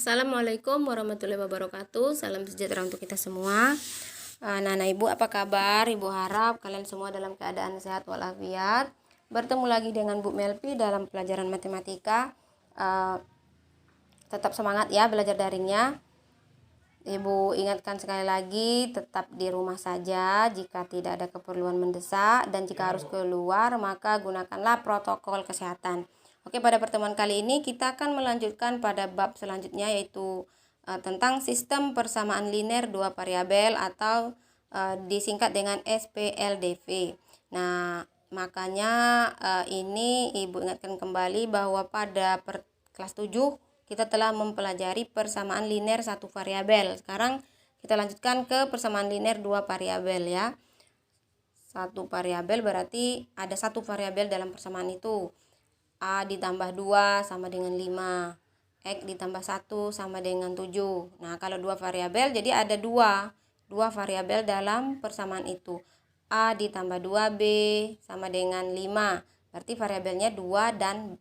Assalamualaikum warahmatullahi wabarakatuh. Salam sejahtera untuk kita semua. Nana Ibu, apa kabar? Ibu harap kalian semua dalam keadaan sehat walafiat. Bertemu lagi dengan Bu Melpi dalam pelajaran matematika. Tetap semangat ya belajar daringnya. Ibu ingatkan sekali lagi, tetap di rumah saja jika tidak ada keperluan mendesak, dan jika harus keluar maka gunakanlah protokol kesehatan. Oke, pada pertemuan kali ini kita akan melanjutkan pada bab selanjutnya, yaitu tentang sistem persamaan linear dua variabel atau disingkat dengan SPLDV. Nah, makanya ini Ibu ingatkan kembali bahwa pada kelas 7 kita telah mempelajari persamaan linear satu variabel. Sekarang kita lanjutkan ke persamaan linear dua variabel ya. Satu variabel berarti ada satu variabel dalam persamaan itu. A ditambah 2 sama dengan 5. X ditambah 1 sama dengan 7. Nah, kalau dua variabel jadi ada dua variabel dalam persamaan itu. A ditambah 2B sama dengan 5. Berarti variabelnya 2 dan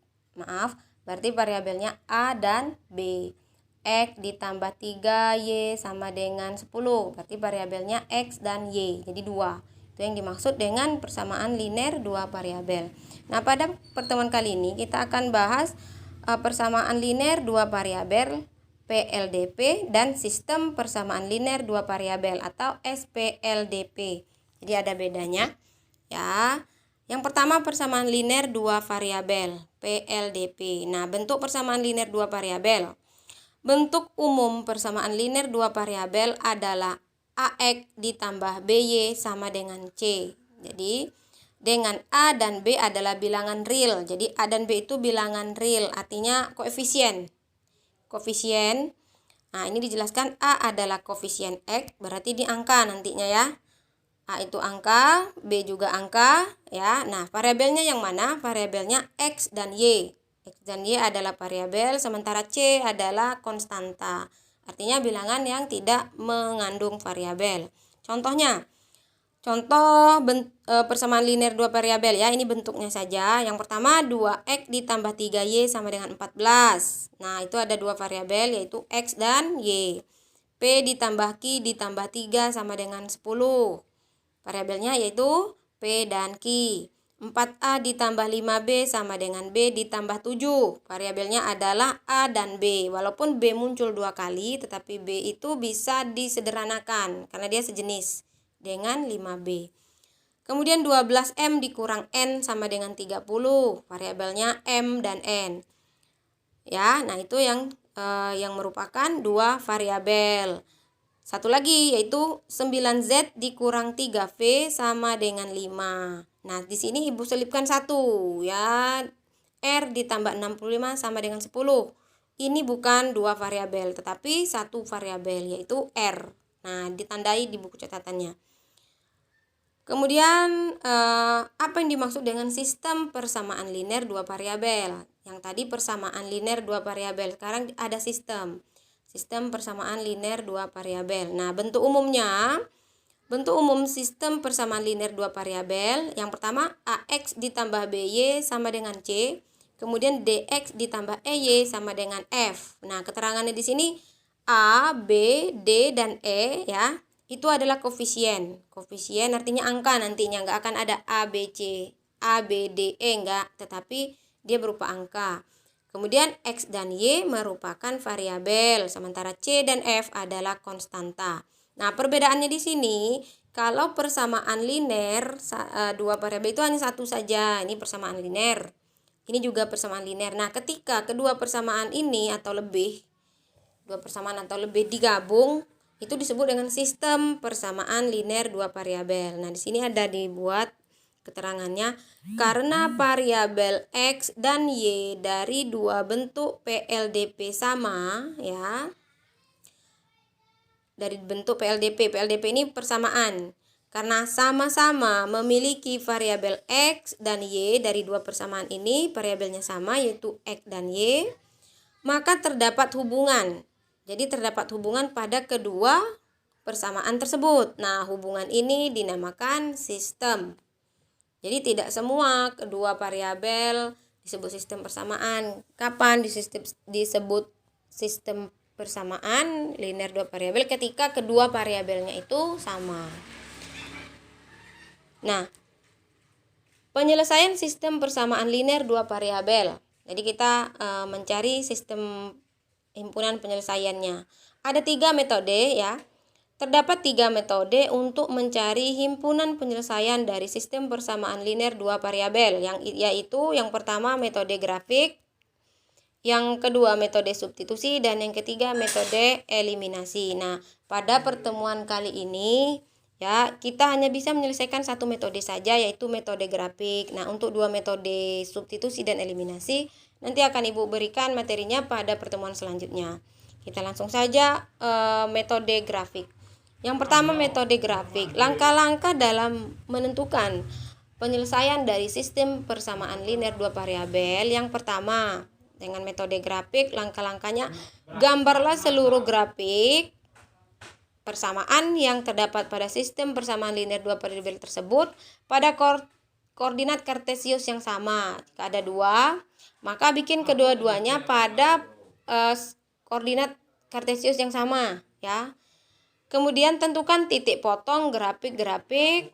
berarti variabelnya A dan B. X ditambah 3Y sama dengan 10. Berarti variabelnya X dan Y. Jadi 2. Itu yang dimaksud dengan persamaan linear dua variabel. Nah, pada pertemuan kali ini kita akan bahas persamaan linear dua variabel PLDP dan sistem persamaan linear dua variabel atau SPLDP. Jadi ada bedanya ya. Yang pertama, persamaan linear dua variabel PLDP. Nah, bentuk persamaan linear dua variabel. Bentuk umum persamaan linear dua variabel adalah AX ditambah BY sama dengan C. Jadi, dengan A dan B adalah bilangan real. Jadi, A dan B itu bilangan real, artinya koefisien. Nah, ini dijelaskan A adalah koefisien X, berarti di angka nantinya ya. A itu angka, B juga angka ya. Nah, variabelnya yang mana? Variabelnya X dan Y. X dan Y adalah variabel, sementara C adalah konstanta. Artinya bilangan yang tidak mengandung variabel. Contohnya, contoh persamaan linear dua variabel ya. Ini bentuknya saja. Yang pertama 2X ditambah 3Y sama dengan 14. Nah, itu ada dua variabel yaitu X dan Y. P ditambah Q ditambah 3 sama dengan 10. Variabelnya yaitu P dan Q. 4A ditambah 5B sama dengan B ditambah 7. Variabelnya adalah A dan B. Walaupun B muncul dua kali, tetapi B itu bisa disederhanakan karena dia sejenis dengan 5B. Kemudian 12M dikurang N sama dengan 30. Variabelnya M dan N. Ya, nah itu yang merupakan dua variabel. Satu lagi yaitu 9Z dikurang 3V sama dengan 5. Nah, di sini Ibu selipkan 1 ya. R ditambah 65 sama dengan 10. Ini bukan dua variabel tetapi satu variabel yaitu R. Nah, ditandai di buku catatannya. Kemudian apa yang dimaksud dengan sistem persamaan linear dua variabel? Yang tadi persamaan linear dua variabel, sekarang ada sistem persamaan linear dua variabel. Nah, bentuk umum sistem persamaan linear dua variabel. Yang pertama, AX ditambah BY sama dengan C. Kemudian DX ditambah EY sama dengan F. Nah, keterangannya di sini A, B, D, dan E ya. Itu adalah koefisien. Koefisien artinya angka nantinya, nggak akan ada A, B, C, A, B, D, E, nggak. Tetapi dia berupa angka. Kemudian X dan Y merupakan variabel, sementara C dan F adalah konstanta. Nah, perbedaannya di sini, kalau persamaan linear dua variabel itu hanya satu saja, ini persamaan linear. Ini juga persamaan linear. Nah, ketika kedua persamaan ini dua persamaan atau lebih digabung, itu disebut dengan sistem persamaan linear dua variabel. Nah, di sini ada dibuat keterangannya, karena variabel X dan Y dari dua bentuk PLDP sama ya. Dari bentuk PLDP ini persamaan. Karena sama-sama memiliki variabel X dan Y dari dua persamaan ini, variabelnya sama yaitu X dan Y, maka terdapat hubungan. Jadi terdapat hubungan pada kedua persamaan tersebut. Nah, hubungan ini dinamakan sistem. Jadi tidak semua kedua variabel disebut sistem persamaan. Kapan disebut sistem persamaan linear dua variabel ketika kedua variabelnya itu sama. Nah, penyelesaian sistem persamaan linear dua variabel. Jadi kita mencari sistem himpunan penyelesaiannya. Ada 3 metode ya. Terdapat 3 metode untuk mencari himpunan penyelesaian dari sistem persamaan linear dua variabel, yaitu yang pertama metode grafik, yang kedua metode substitusi, dan yang ketiga metode eliminasi. Nah, pada pertemuan kali ini ya, kita hanya bisa menyelesaikan satu metode saja, yaitu metode grafik. Nah, untuk dua metode substitusi dan eliminasi nanti akan Ibu berikan materinya pada pertemuan selanjutnya. Kita langsung saja metode grafik. Yang pertama metode grafik. Langkah-langkah dalam menentukan penyelesaian dari sistem persamaan linear dua variabel. Yang pertama, dengan metode grafik, langkah-langkahnya gambarlah seluruh grafik persamaan yang terdapat pada sistem persamaan linear dua variabel tersebut pada koordinat kartesius yang sama. Jika ada 2, maka bikin kedua-duanya pada koordinat kartesius yang sama ya. Kemudian tentukan titik potong grafik-grafik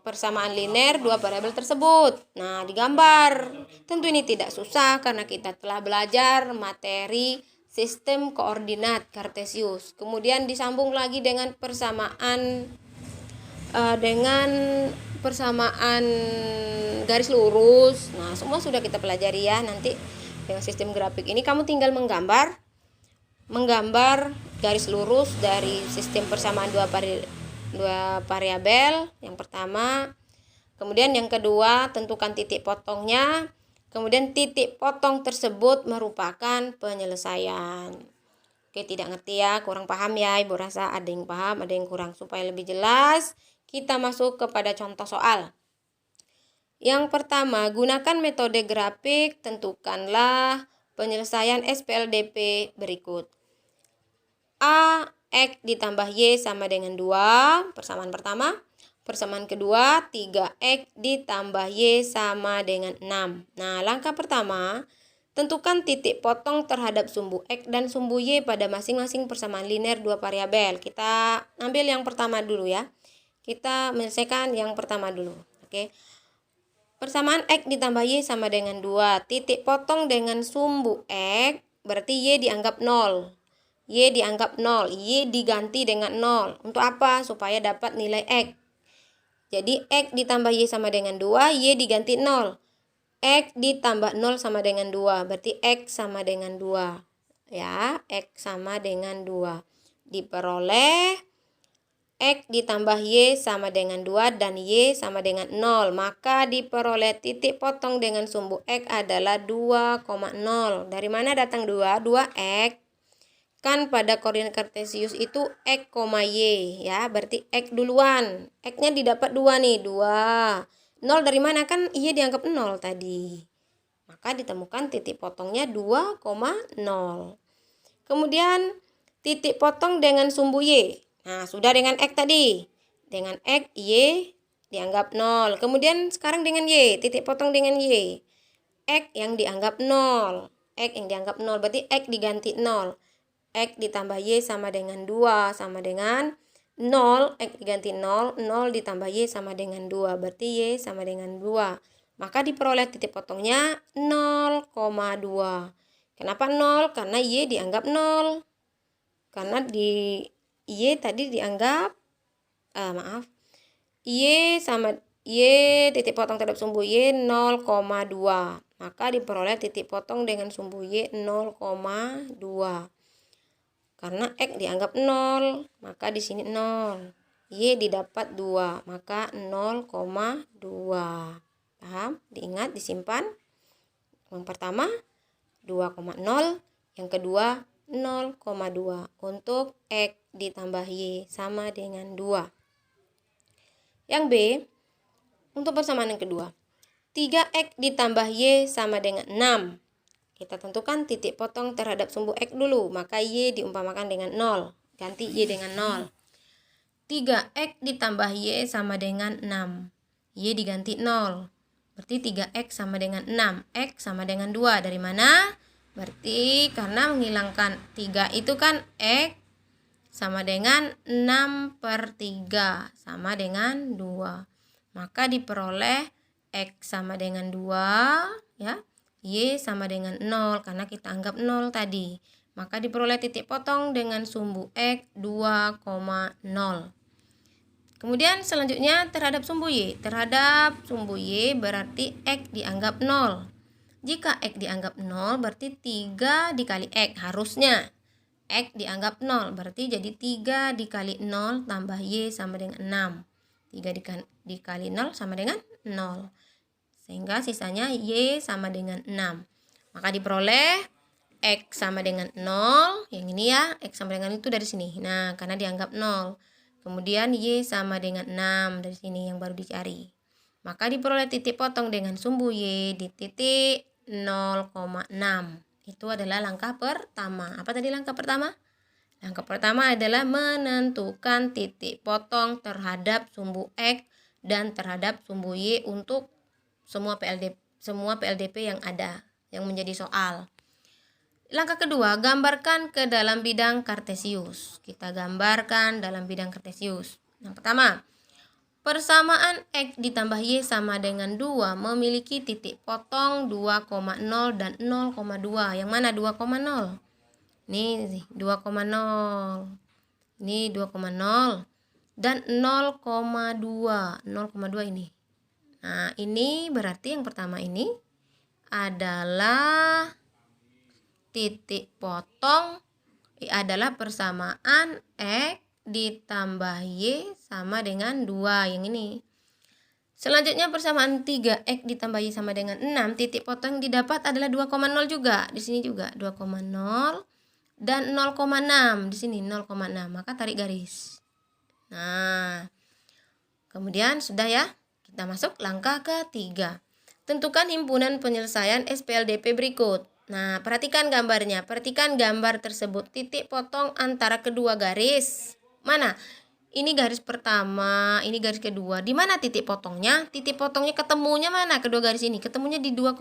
persamaan linear dua variabel tersebut. Nah, digambar. Tentu ini tidak susah karena kita telah belajar materi sistem koordinat kartesius. Kemudian disambung lagi dengan persamaan garis lurus. Nah, semua sudah kita pelajari ya. Nanti dengan sistem grafik ini kamu tinggal menggambar garis lurus dari sistem persamaan dua variabel yang pertama. Kemudian yang kedua, tentukan titik potongnya. Kemudian titik potong tersebut merupakan penyelesaian. Oke, tidak ngerti ya, kurang paham ya, Ibu rasa ada yang paham, ada yang kurang. Supaya lebih jelas, kita masuk kepada contoh soal. Yang pertama, gunakan metode grafik, tentukanlah penyelesaian SPLDP berikut. A, X ditambah Y sama dengan 2, persamaan pertama. Persamaan kedua, 3X ditambah Y sama dengan 6. Nah, langkah pertama, tentukan titik potong terhadap sumbu X dan sumbu Y pada masing-masing persamaan linear dua variabel. Kita ambil yang pertama dulu ya. Kita menyelesaikan yang pertama dulu. Oke. Persamaan X ditambah Y sama dengan 2. Titik potong dengan sumbu X berarti Y dianggap 0. Y dianggap 0. Y diganti dengan 0. Untuk apa? Supaya dapat nilai X. Jadi X ditambah Y sama dengan 2. Y diganti 0. X ditambah 0 sama dengan 2. Berarti X sama dengan 2. Ya, X sama dengan 2. Diperoleh X ditambah Y sama dengan 2 dan Y sama dengan 0. Maka diperoleh titik potong dengan sumbu X adalah 2,0. Dari mana datang 2? 2X. Kan pada koordinat kartesius itu X, Y ya. Berarti X duluan. X-nya didapat 2 nih. 2. 0 dari mana? Kan Y dianggap 0 tadi. Maka ditemukan titik potongnya 2,0. Kemudian titik potong dengan sumbu Y. Nah, sudah dengan X tadi. Dengan X, Y dianggap 0. Kemudian sekarang dengan Y. Titik potong dengan Y. X yang dianggap 0. X yang dianggap 0. Berarti X diganti 0. X ditambah Y sama dengan 2. Sama dengan 0. X diganti 0. 0 ditambah Y sama dengan 2. Berarti Y sama dengan 2. Maka diperoleh titik potongnya 0,2. Kenapa 0? Karena Y dianggap 0. Karena di Y tadi dianggap Y sama Y titik potong terhadap sumbu Y 0,2. Maka diperoleh titik potong dengan sumbu Y 0,2. Karena X dianggap 0, maka di sini 0. Y didapat 2, maka 0,2. Paham? Diingat, disimpan. Yang pertama 2,0, yang kedua 0,2. Untuk X ditambah Y sama dengan 2. Yang B, untuk persamaan yang kedua. 3X ditambah Y sama dengan 6. Kita tentukan titik potong terhadap sumbu X dulu. Maka Y diumpamakan dengan 0. Ganti Y dengan 0. 3X ditambah Y sama dengan 6. Y diganti 0. Berarti 3X sama dengan 6. X sama dengan 2. Dari mana? Berarti karena menghilangkan 3 itu kan X sama dengan 6/3 sama dengan 2. Maka diperoleh X sama dengan 2 ya. Y sama dengan 0 karena kita anggap 0 tadi. Maka diperoleh titik potong dengan sumbu X 2,0. Kemudian selanjutnya terhadap sumbu Y. Terhadap sumbu Y berarti X dianggap 0. Jika X dianggap 0 berarti 3 dikali X harusnya. X dianggap 0 berarti jadi 3 dikali 0 tambah Y sama dengan 6. 3 dikali 0 sama dengan 0. Sehingga sisanya Y sama dengan 6. Maka diperoleh X sama dengan 0. Yang ini ya, X sama dengan itu dari sini. Nah, karena dianggap 0. Kemudian Y sama dengan 6 dari sini yang baru dicari. Maka diperoleh titik potong dengan sumbu Y di titik 0,6. Itu adalah langkah pertama. Apa tadi langkah pertama? Langkah pertama adalah menentukan titik potong terhadap sumbu X dan terhadap sumbu Y untuk semua PLDP yang ada, yang menjadi soal. Langkah kedua, gambarkan ke dalam bidang kartesius. Kita gambarkan dalam bidang kartesius. Yang pertama, persamaan X ditambah Y sama dengan 2 memiliki titik potong 2,0 dan 0,2. Yang mana 2,0? Ini 2,0. Ini 2,0 dan 0,2. 0,2 ini. Nah, ini berarti yang pertama ini adalah titik potong adalah persamaan X ditambah Y sama dengan 2 yang ini. Selanjutnya persamaan 3X ditambah Y sama dengan 6, titik potong yang didapat adalah 2,0 juga. Di sini juga 2,0 dan 0,6 di sini 0,6. Maka tarik garis. Nah, kemudian sudah ya. Kita masuk langkah ketiga. Tentukan himpunan penyelesaian SPLDP berikut. Nah, perhatikan gambarnya. Perhatikan gambar tersebut. Titik potong antara kedua garis. Mana? Ini garis pertama, ini garis kedua. Di mana titik potongnya? Titik potongnya ketemunya mana? Kedua garis ini. Ketemunya di 2,0.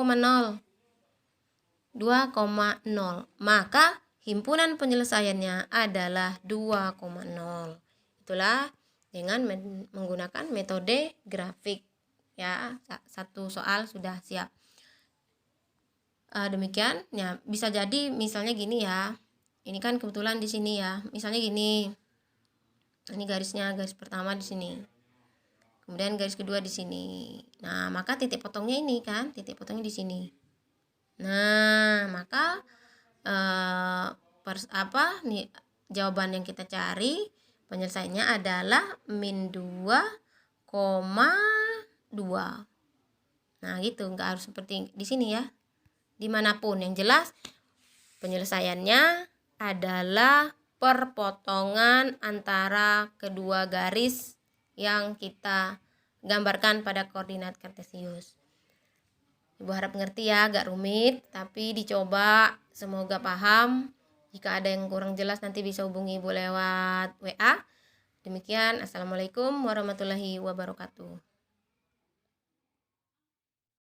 2,0. Maka himpunan penyelesaiannya adalah 2,0. Itulah dengan menggunakan metode grafik. Ya, satu soal sudah siap. Demikian ya, bisa jadi misalnya gini ya. Ini kan kebetulan di sini ya. Misalnya gini. Ini garisnya, garis pertama di sini. Kemudian garis kedua di sini. Nah, maka titik potongnya ini kan, titik potongnya di sini. Nah, maka nih jawaban yang kita cari penyelesaiannya adalah min 2,2. Nah, gitu, nggak harus seperti di sini ya. Dimanapun yang jelas penyelesaiannya adalah perpotongan antara kedua garis yang kita gambarkan pada koordinat kartesius. Ibu harap mengerti ya, agak rumit tapi dicoba, semoga paham. Jika ada yang kurang jelas nanti bisa hubungi Ibu lewat WA. Demikian, assalamualaikum warahmatullahi wabarakatuh.